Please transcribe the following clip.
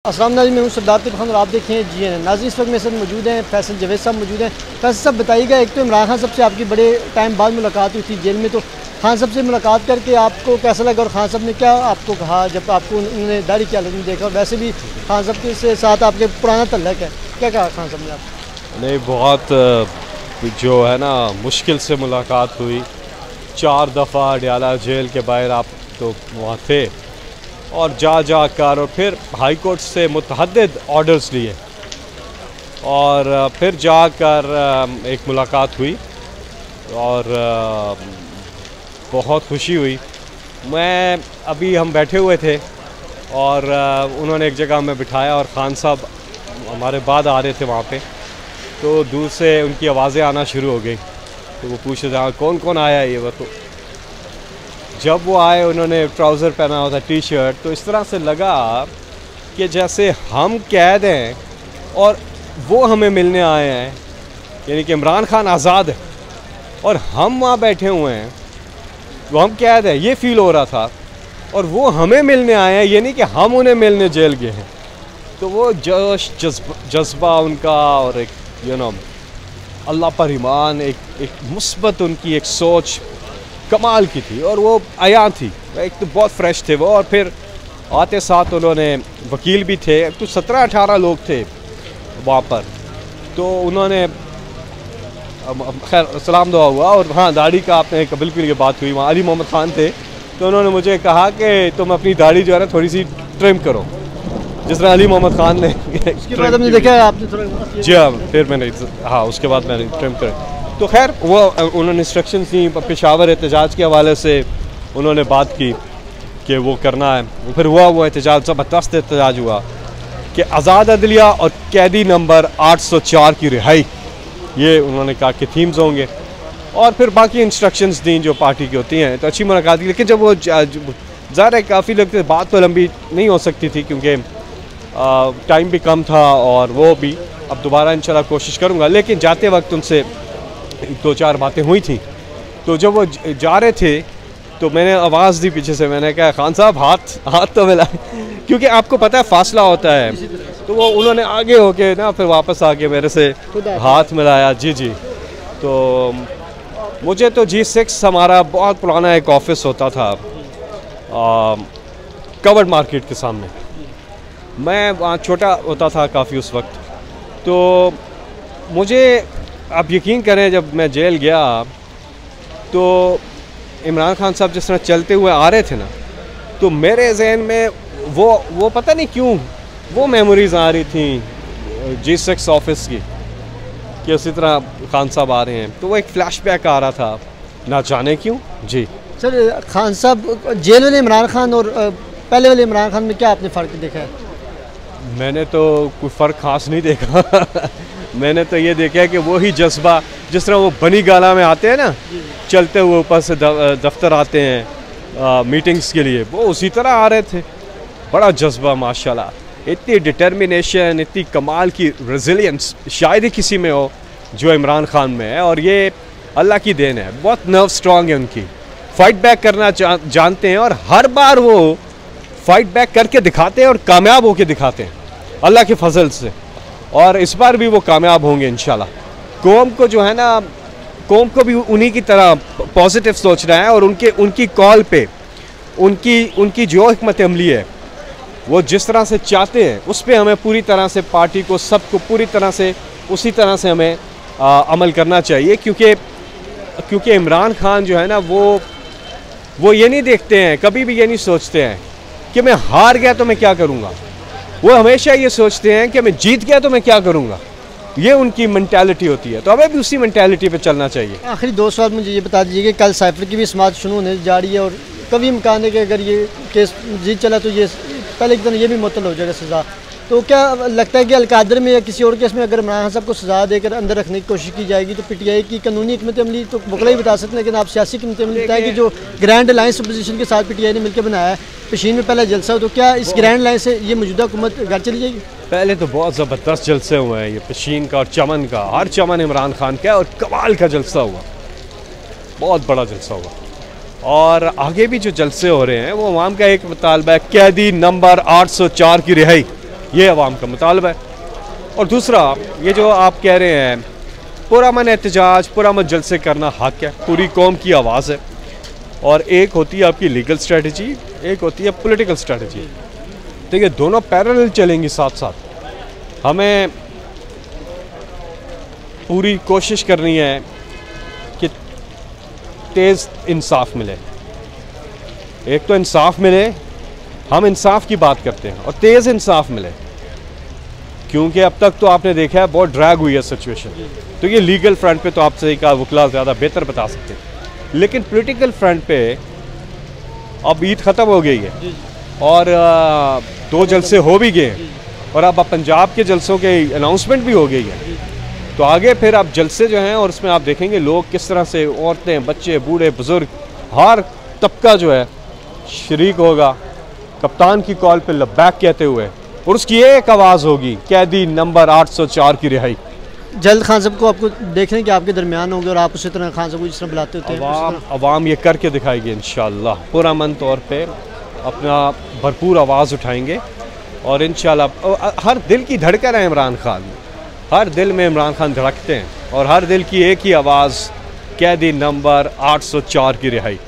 अस्सलाम वालेकुम, मैं हूं सरदार तिब खान और आप देखें GNN। नाज़रीन, इस वक्त मेरे साथ मौजूद हैं फैसल जवेद साहब मौजूद हैं। फैसल साहब बताइएगा, एक तो इमरान खान साहब से आपकी बड़े टाइम बाद मुलाकात हुई थी जेल में, तो खान साहब से मुलाकात करके आपको कैसा लगा और खान साहब ने क्या आपको कहा जब आपको उन्होंने दाढ़ी की हालत में देखा? और वैसे भी खान साहब के साथ आपके पुराना तल्लक है, क्या कहा खान साहब ने आपको? नहीं, बहुत जो है ना मुश्किल से मुलाकात हुई। 4 दफ़ा अडयाला जेल के बाहर आप तो वहाँ थे और जा कर और फिर हाई कोर्ट से मुतअद्दिद ऑर्डर्स लिए और फिर जाकर एक मुलाकात हुई और बहुत खुशी हुई। हम बैठे हुए थे और उन्होंने एक जगह हमें बिठाया और ख़ान साहब हमारे बाद आ रहे थे वहाँ पे, तो दूर से उनकी आवाज़ें आना शुरू हो गई। तो वो पूछ रहे थे कौन कौन आया ये वो। तो जब वो आए उन्होंने ट्राउज़र पहना हुआ था, टी शर्ट, तो इस तरह से लगा कि जैसे हम कैद हैं और वो हमें मिलने आए हैं, यानी कि इमरान खान आज़ाद है और हम वहाँ बैठे हुए हैं, वो हम कैद है, ये फ़ील हो रहा था। और वो हमें मिलने आए हैं, ये नहीं कि हम उन्हें मिलने जेल गए हैं। तो वो जोश जज्बा उनका और एक अल्लाह पर ईमान, एक मुस्बत उनकी एक सोच कमाल की थी और वो आया थी। एक तो बहुत फ्रेश थे वो, और फिर आते साथ उन्होंने वकील भी थे, तो 17-18 लोग थे वहाँ पर। तो उन्होंने खैर सलाम दुआ हुआ और हाँ, दाढ़ी का आपने बिल्कुल ये बात हुई। वहाँ अली मोहम्मद ख़ान थे, तो उन्होंने मुझे कहा कि तुम अपनी दाढ़ी जो है ना थोड़ी सी ट्रिम करो, जिस तरह अली मोहम्मद ख़ान ने। उसके बाद हमने देखा आपने थोड़ा, जी हाँ, फिर मैंने उसके बाद मैंने ट्रिम कर। तो खैर वो उन्होंने इंस्ट्रक्शन दी, पेशावर एहतजाज के हवाले से उन्होंने बात की कि वो करना है। फिर हुआ वो एहतजाज, ज़बरदस्त एहतजाज हुआ कि आज़ाद अदलिया और कैदी नंबर 804 की रिहाई, ये उन्होंने कहा कि थीम्स होंगे। और फिर बाकी इंस्ट्रक्शंस दी जो पार्टी की होती हैं। तो अच्छी मुलाकात की, लेकिन जब वो ज़ाहिर है काफ़ी लगते, बात तो लंबी नहीं हो सकती थी क्योंकि टाइम भी कम था और वो भी। अब दोबारा इंशाल्लाह कोशिश करूँगा, लेकिन जाते वक्त उनसे 2-4 बातें हुई थी। तो जब वो जा रहे थे तो मैंने आवाज़ दी पीछे से, मैंने कहा खान साहब हाथ तो मिला, क्योंकि आपको पता है फासला होता है। तो वो उन्होंने आगे होके ना फिर वापस आके मेरे से हाथ मिलाया। जी। तो मुझे तो G6 हमारा बहुत पुराना एक ऑफिस होता था कवर्ड मार्केट के सामने। मैं वहाँ छोटा होता था काफ़ी उस वक्त। तो मुझे आप यकीन करें, जब मैं जेल गया तो इमरान खान साहब जिस तरह चलते हुए आ रहे थे ना, तो मेरे जहन में वो पता नहीं क्यों वो मेमोरीज़ आ रही थी G6 ऑफिस की, कि उसी तरह खान साहब आ रहे हैं। तो वो एक फ्लैशबैक आ रहा था, ना जाने क्यों। जी सर, खान साहब जेल वाले इमरान खान और पहले वाले इमरान खान में क्या आपने फ़र्क देखा है? मैंने तो कोई फ़र्क ख़ास नहीं देखा। मैंने तो ये देखा है कि वो ही जज्बा, जिस तरह वो बनी गाला में आते हैं ना, चलते हुए ऊपर से दफ्तर आते हैं मीटिंग्स के लिए, वो उसी तरह आ रहे थे। बड़ा जज्बा माशाल्लाह, इतनी डिटर्मिनेशन, इतनी कमाल की रेजिलियंस शायद ही किसी में हो जो इमरान खान में है। और ये अल्लाह की देन है, बहुत नर्व स्ट्रॉन्ग है उनकी, फ़ाइट बैक करना जानते हैं और हर बार वो फ़ाइट बैक करके दिखाते हैं और कामयाब होकर दिखाते हैं अल्लाह के फजल से। और इस बार भी वो कामयाब होंगे इंशाल्लाह। कौम को जो है ना, कौम को भी उन्हीं की तरह पॉजिटिव सोचना है और उनकी कॉल पे उनकी जो हिकमत अमली है, वो जिस तरह से चाहते हैं उस पर हमें पूरी तरह से, पार्टी को, सबको पूरी तरह से उसी तरह से हमें अमल करना चाहिए। क्योंकि इमरान खान जो है ना, वो ये नहीं देखते हैं, कभी भी ये नहीं सोचते हैं कि मैं हार गया तो मैं क्या करूँगा। वो हमेशा ये सोचते हैं कि मैं जीत गया तो मैं क्या करूँगा। ये उनकी मेंटालिटी होती है, तो हमें भी उसी मेंटालिटी पे चलना चाहिए। आखिरी 2 सवाल मुझे ये बता दीजिए कि कल साइफर की भी समाअत शुरू होने जा रही है और कभी इम्कान है कि अगर ये केस जीत चला तो ये पहले की तरह ये भी मुअत्तल हो जाएगा सज़ा। तो क्या लगता है कि अलकादर में या किसी और केस में अगर इमरान खान साहब को सज़ा देकर अंदर रखने की कोशिश की जाएगी तो PTI की कानूनी हिकमत अमली तो वकला ही बता सकते हैं, लेकिन आप सियासी हिकमत अमली बताएं कि जो ग्रैंड अलायंस अपोजिशन के साथ PTI ने मिलकर बनाया है, पेशीन में पहला जलसा हो, तो क्या इस ग्रैंड लाइन से ये मौजूदा हुकूमत घर चली जाएगी? पहले तो बहुत ज़बरदस्त जलसे हुए हैं, ये पेशीन का और चमन का, हर चमन इमरान खान का और कमाल का जलसा हुआ, बहुत बड़ा जलसा हुआ। और आगे भी जो जलसे हो रहे हैं वो अवाम का एक मुतालबा है, कैदी नंबर 804 की रिहाई। ये अवाम का मुतालबा है। और दूसरा, ये जो आप कह रहे हैं पुरअमन एहतजाज, पुरअमन जलसे करना हक है, पूरी कौम की आवाज़ है। और एक होती है आपकी लीगल स्ट्रेटजी, एक होती है पॉलिटिकल स्ट्रेटजी। तो ये दोनों पैरेलल चलेंगी साथ साथ। हमें पूरी कोशिश करनी है कि तेज़ इंसाफ मिले। एक तो इंसाफ मिले, हम इंसाफ की बात करते हैं, और तेज़ इंसाफ मिले, क्योंकि अब तक तो आपने देखा है बहुत ड्रैग हुई है सिचुएशन। तो ये लीगल फ्रंट पे तो आपसे का वकला ज़्यादा बेहतर बता सकते हैं, लेकिन पॉलिटिकल फ्रंट पे अब ईद ख़त्म हो गई है और 2 जलसे हो भी गए, और अब पंजाब के जलसों के अनाउंसमेंट भी हो गई है। तो आगे फिर अब जलसे जो हैं, और उसमें आप देखेंगे लोग किस तरह से, औरतें, बच्चे, बूढ़े, बुज़ुर्ग, हर तबका जो है शरीक होगा कप्तान की कॉल पे लब्बैक कहते हुए, और उसकी एक आवाज़ होगी, कैदी नंबर 804 की रिहाई। जल्द खान साहब को आपको देख रहे हैं कि आपके दरमियान होंगे और आप उसी तरह खान साहब को जिस तरह बुलाते होते हैं, अवाम ये करके दिखाएगी इंशाअल्लाह। पुरअमन तौर पे अपना भरपूर आवाज़ उठाएंगे, और इंशाअल्लाह हर दिल की धड़कन है इमरान खान में, हर दिल में इमरान खान धड़कते हैं, और हर दिल की एक ही आवाज़, कैदी नंबर 804 की रिहाई।